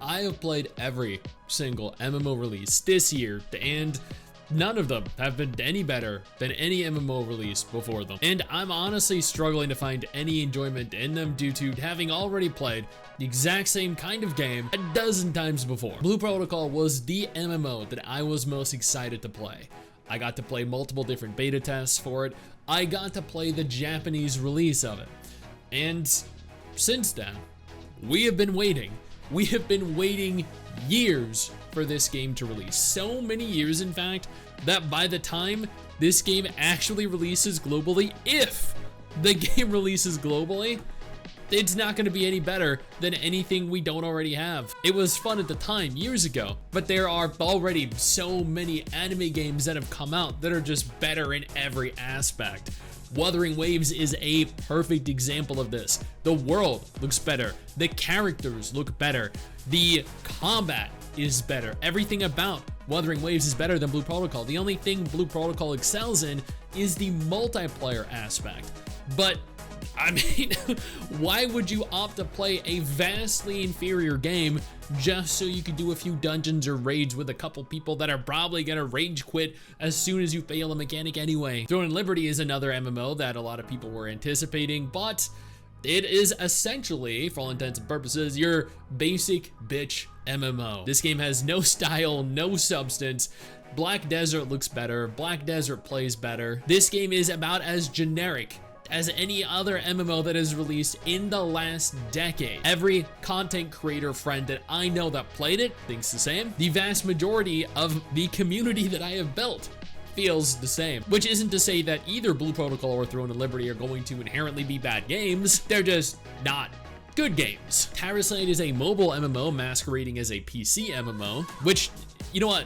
I have played every single MMO release this year, and none of them have been any better than any MMO release before them. And I'm honestly struggling to find any enjoyment in them due to having already played the exact same kind of game a dozen times before. Blue Protocol was the MMO that I was most excited to play. I got to play multiple different beta tests for it. I got to play the Japanese release of it. And since then, we have been waiting. We have been waiting years for this game to release. So many years, in fact, that by the time this game actually releases globally, if the game releases globally, it's not going to be any better than anything we don't already have. It was fun at the time, years ago, but there are already so many anime games that have come out that are just better in every aspect. Wuthering Waves is a perfect example of this. The world looks better, the characters look better, the combat is better. Everything about Wuthering Waves is better than Blue Protocol. The only thing Blue Protocol excels in is the multiplayer aspect. But I mean, why would you opt to play a vastly inferior game just so you could do a few dungeons or raids with a couple people that are probably gonna rage quit as soon as you fail a mechanic anyway? Throne and Liberty is another MMO that a lot of people were anticipating, but it is essentially, for all intents and purposes, your basic bitch MMO. This game has no style, no substance. Black Desert looks better. Black Desert plays better. This game is about as generic as any other MMO that is released in the last decade. Every content creator friend that I know that played it thinks the same. The vast majority of the community that I have built feels the same, which isn't to say that either Blue Protocol or Throne and Liberty are going to inherently be bad games. They're just not good games. Tarisland is a mobile MMO masquerading as a PC MMO, which, you know what,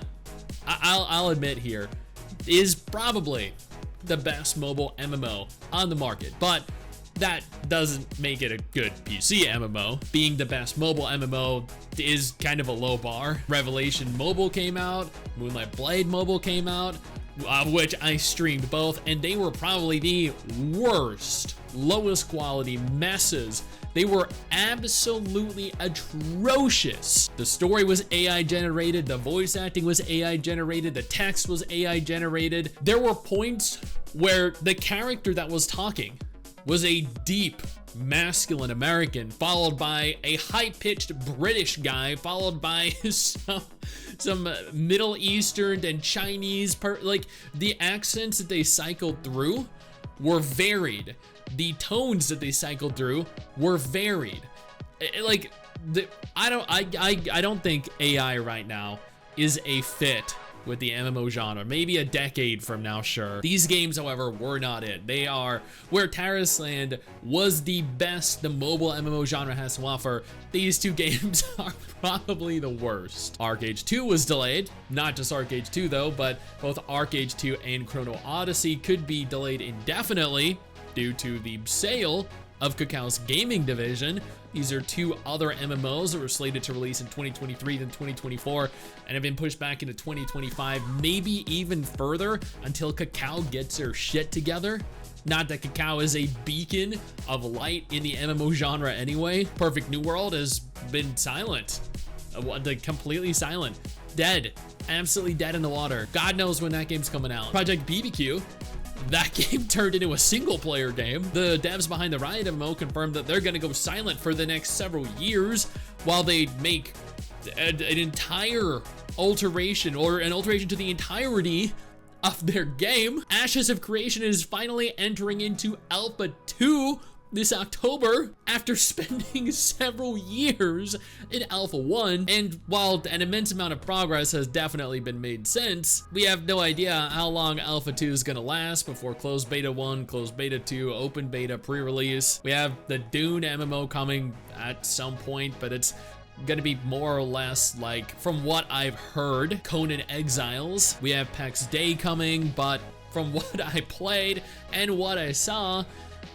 I'll admit here, is probably the best mobile MMO on the market, but that doesn't make it a good PC MMO. Being the best mobile MMO is kind of a low bar. Revelation Mobile came out, Moonlight Blade Mobile came out, which I streamed both, and they were probably the worst, lowest quality messes. They were absolutely atrocious. The story was AI generated, the voice acting was AI generated, the text was AI generated. There were points where the character that was talking was a deep, masculine American, followed by a high-pitched British guy, followed by some Middle Eastern and Chinese, like the accents that they cycled through were varied. The tones that they cycled through were varied. Like, I don't think AI right now is a fit with the MMO genre. Maybe a decade from now, sure. These games, however, were not it. They are where Tarisland was the best the mobile MMO genre has to offer. These two games are probably the worst. ArcheAge 2 was delayed. Not just ArcheAge 2 though, but both ArcheAge 2 and Chrono Odyssey could be delayed indefinitely due to the sale of Kakao's gaming division. These are two other MMOs that were slated to release in 2023 then 2024 and have been pushed back into 2025, maybe even further until Kakao gets their shit together. Not that Kakao is a beacon of light in the MMO genre anyway. Perfect New World has been silent, completely silent, dead, absolutely dead in the water. God knows when that game's coming out. Project BBQ, that game turned into a single player game. The devs behind the Riot MMO confirmed that they're gonna go silent for the next several years while they make an entire alteration or an alteration to the entirety of their game. Ashes of Creation is finally entering into Alpha 2 this October after spending several years in Alpha 1, and while an immense amount of progress has definitely been made since, we have no idea how long Alpha 2 is gonna last before closed beta 1, closed beta 2, open beta pre-release. We have the Dune MMO coming at some point, but it's gonna be more or less like, from what I've heard, Conan Exiles. We have PAX Day coming, but from what I played and what I saw,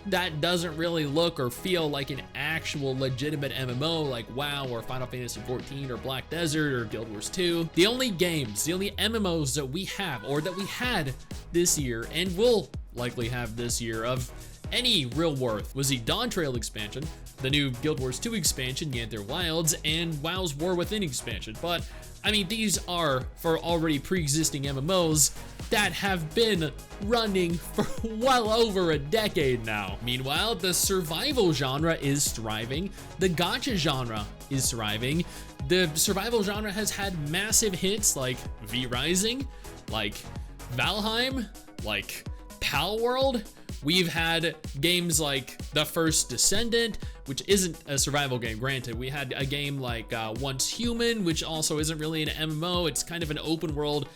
that doesn't really look or feel like an actual legitimate MMO like WoW or Final Fantasy XIV or Black Desert or Guild Wars 2. The only games, the only MMOs that we have or that we had this year and will likely have this year of any real worth was the Dawn Trail expansion, the new Guild Wars 2 expansion, Yanther Wilds, and WoW's War Within expansion. But I mean, these are for already pre-existing MMOs that have been running for well over a decade now. Meanwhile, the survival genre is thriving. The Gacha genre is thriving. The survival genre has had massive hits like V-Rising, like Valheim, like Palworld. We've had games like The First Descendant, which isn't a survival game, granted. We had a game like Once Human, which also isn't really an MMO. It's kind of an open world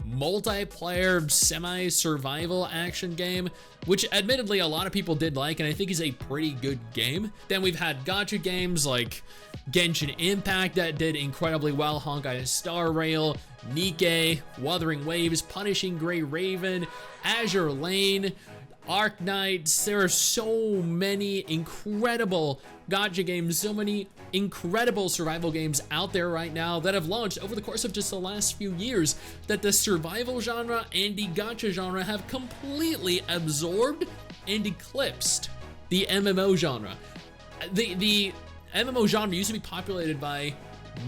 multiplayer semi-survival action game, which admittedly a lot of people did like, and I think is a pretty good game. Then we've had gacha games like Genshin Impact that did incredibly well, Honkai Star Rail, Nikke, Wuthering Waves, Punishing Grey Raven, Azure Lane, Arc Knights. There are so many incredible gacha games, so many incredible survival games out there right now that have launched over the course of just the last few years, that the survival genre and the gacha genre have completely absorbed and eclipsed the MMO genre. The MMO genre used to be populated by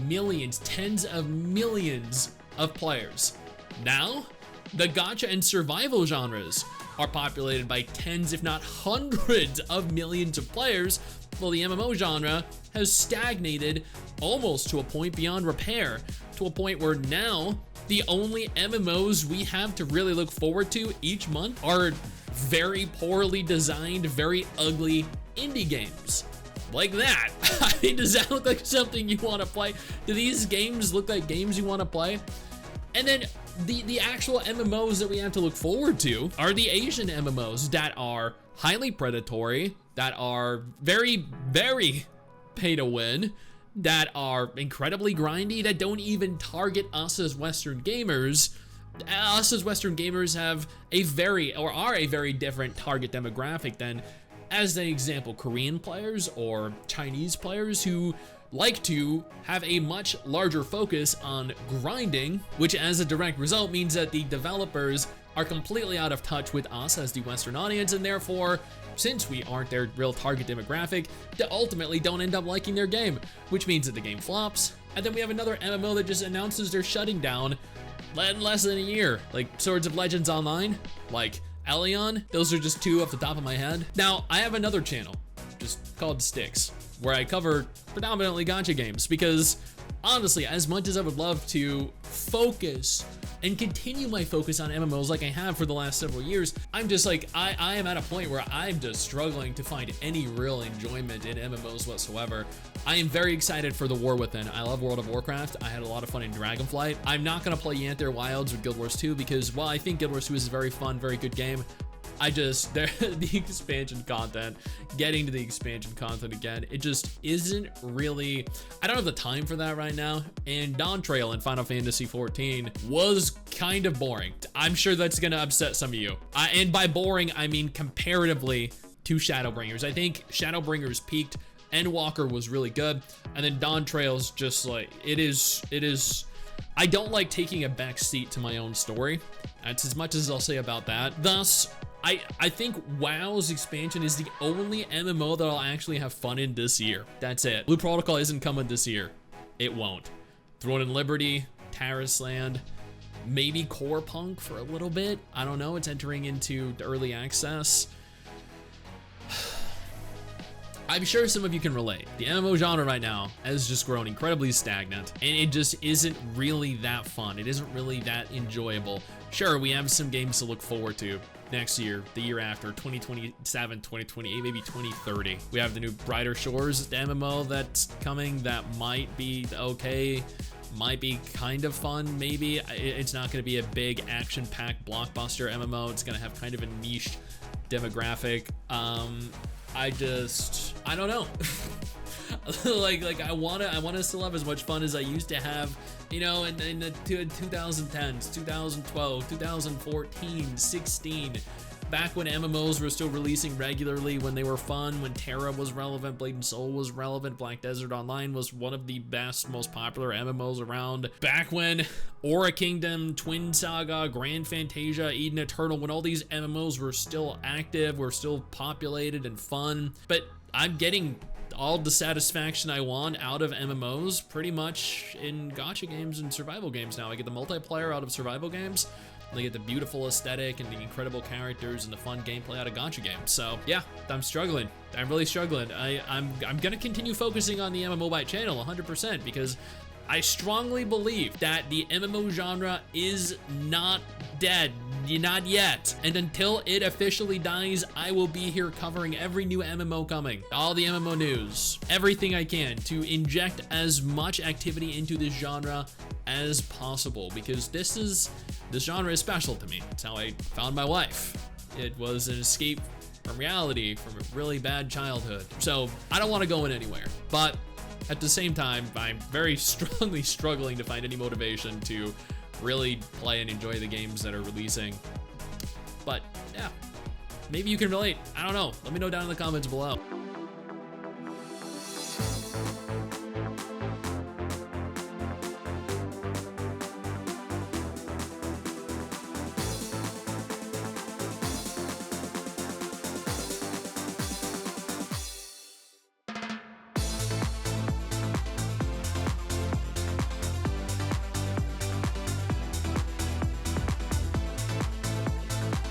millions, tens of millions of players. Now, the gacha and survival genres are populated by tens, if not hundreds of millions of players, while the MMO genre has stagnated almost to a point beyond repair, to a point where now the only MMOs we have to really look forward to each month are very poorly designed, very ugly indie games. Like that. I mean, does that look like something you want to play? Do these games look like games you want to play? And then the actual MMOs that we have to look forward to are the Asian MMOs that are highly predatory, that are very, very pay to win, that are incredibly grindy, that don't even target us as Western gamers. Us as Western gamers have a very, or are a very different target demographic than, as an example, Korean players or Chinese players who like to have a much larger focus on grinding, which as a direct result means that the developers are completely out of touch with us as the Western audience, and therefore, since we aren't their real target demographic, they ultimately don't end up liking their game, which means that the game flops. And then we have another MMO that just announces they're shutting down in less than a year, like Swords of Legends Online, like Elion. Those are just two off the top of my head. Now, I have another channel, just called Sticks, where I cover predominantly gacha games, because honestly, as much as I would love to focus and continue my focus on MMOs like I have for the last several years, I'm just like, I am at a point where I'm just struggling to find any real enjoyment in MMOs whatsoever. I am very excited for the War Within. I love World of Warcraft. I had a lot of fun in Dragonflight. I'm not gonna play Yanther Wilds or Guild Wars 2 because, while I think Guild Wars 2 is a very fun, very good game, the expansion content, getting to the expansion content again, it just isn't really, I don't have the time for that right now. And Dawn Trail in Final Fantasy XIV was kind of boring. I'm sure that's gonna upset some of you. And by boring, I mean comparatively to Shadowbringers. I think Shadowbringers peaked, Endwalker was really good, and then Dawn Trail's just like, it is, I don't like taking a back seat to my own story. That's as much as I'll say about that. Thus, I think WoW's expansion is the only MMO that I'll actually have fun in this year. That's it. Blue Protocol isn't coming this year. It won't. Throne and Liberty, Tarisland, maybe Core Punk for a little bit. I don't know. It's entering into the early access. I'm sure some of you can relate. The MMO genre right now has just grown incredibly stagnant, and it just isn't really that fun. It isn't really that enjoyable. Sure, we have some games to look forward to next year, the year after, 2027, 2028, maybe 2030. We have the new Brighter Shores MMO that's coming that might be okay, might be kind of fun, maybe. It's not going to be a big action-packed blockbuster MMO. It's going to have kind of a niche demographic. I don't know. like I wanna still have as much fun as I used to have, you know, in the 2010s, 2012, 2014, 16. back when MMOs were still releasing regularly, when they were fun, when Terra was relevant, Blade and Soul was relevant, Black Desert Online was one of the best, most popular MMOs around. Back when Aura Kingdom, Twin Saga, Grand Fantasia, Eden Eternal, when all these MMOs were still active, were still populated and fun. But I'm getting all the satisfaction I want out of MMOs pretty much in gacha games and survival games now. I get the multiplayer out of survival games, and I get the beautiful aesthetic and the incredible characters and the fun gameplay out of gacha games. So yeah, I'm struggling. I'm really struggling. I'm gonna continue focusing on the MMO Byte channel 100% because I strongly believe that the MMO genre is not dead, not yet. And until it officially dies, I will be here covering every new MMO coming, all the MMO news, everything I can to inject as much activity into this genre as possible, because this genre is special to me. It's how I found my wife. It was an escape from reality, from a really bad childhood. So I don't want to go in anywhere, but at the same time, I'm very strongly struggling to find any motivation to really play and enjoy the games that are releasing. But yeah, maybe you can relate. I don't know. Let me know down in the comments below.